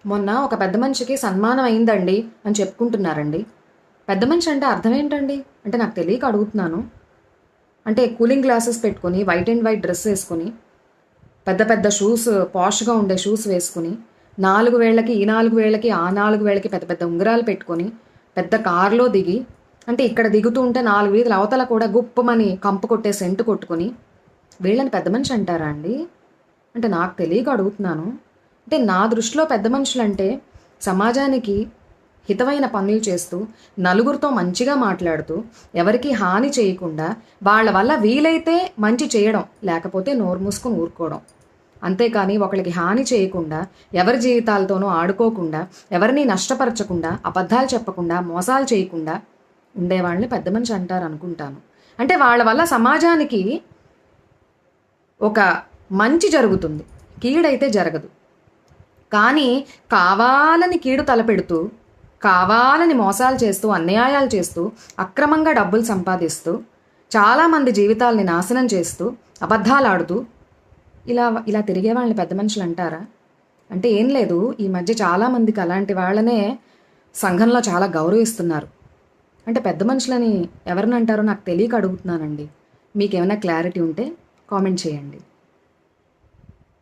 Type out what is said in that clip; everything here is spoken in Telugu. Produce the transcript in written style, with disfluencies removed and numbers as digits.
మొన్న ఒక పెద్ద మనిషికి సన్మానం అయిందండి అని చెప్పుకుంటున్నారండి. పెద్ద మనిషి అంటే అర్థం ఏంటండి? అంటే నాకు తెలియక అడుగుతున్నాను. అంటే కూలింగ్ గ్లాసెస్ పెట్టుకొని, వైట్ అండ్ వైట్ డ్రెస్ వేసుకొని, పెద్ద పెద్ద షూస్, పాష్గా ఉండే షూస్ వేసుకుని, 4 వేళ్ళకి ఈ 4 వేళ్ళకి ఆ 4 వేళ్ళకి పెద్ద పెద్ద ఉంగరాలు పెట్టుకొని, పెద్ద కారులో దిగి, అంటే ఇక్కడ దిగుతూ ఉంటే 4 వీధుల అవతల కూడా గుప్పమని కంపు కొట్టే సెంటు కొట్టుకొని, వీళ్ళని పెద్ద మనిషి అంటారా అండి? అంటే నాకు తెలియక అడుగుతున్నాను. అంటే నా దృష్టిలో పెద్ద మనుషులంటే సమాజానికి హితమైన పనులు చేస్తూ, నలుగురితో మంచిగా మాట్లాడుతూ, ఎవరికీ హాని చేయకుండా, వాళ్ళ వల్ల వీలైతే మంచి చేయడం, లేకపోతే నోరు మూసుకొని ఊరుకోవడం. అంతేకాని ఒకళ్ళకి హాని చేయకుండా, ఎవరి జీవితాలతోనూ ఆడుకోకుండా, ఎవరిని నష్టపరచకుండా, అబద్ధాలు చెప్పకుండా, మోసాలు చేయకుండా ఉండేవాళ్ళని పెద్ద మనిషి అంటారు అనుకుంటాను. అంటే వాళ్ళ వల్ల సమాజానికి ఒక మంచి జరుగుతుంది, కీడైతే జరగదు. కానీ కావాలని కీడు తలపెడుతూ, కావాలని మోసాలు చేస్తూ, అన్యాయాలు చేస్తూ, అక్రమంగా డబ్బులు సంపాదిస్తూ, చాలామంది జీవితాలని నాశనం చేస్తూ, అబద్ధాలు ఆడుతూ ఇలా ఇలా తిరిగే వాళ్ళని పెద్ద మనుషులు అంటారా? అంటే ఏం లేదు, ఈ మధ్య చాలామందికి అలాంటి వాళ్ళనే సంఘంలో చాలా గౌరవిస్తున్నారు. అంటే పెద్ద మనుషులని ఎవరిని అంటారో నాకు తెలియక అడుగుతున్నానండి. మీకేమైనా క్లారిటీ ఉంటే కామెంట్ చేయండి.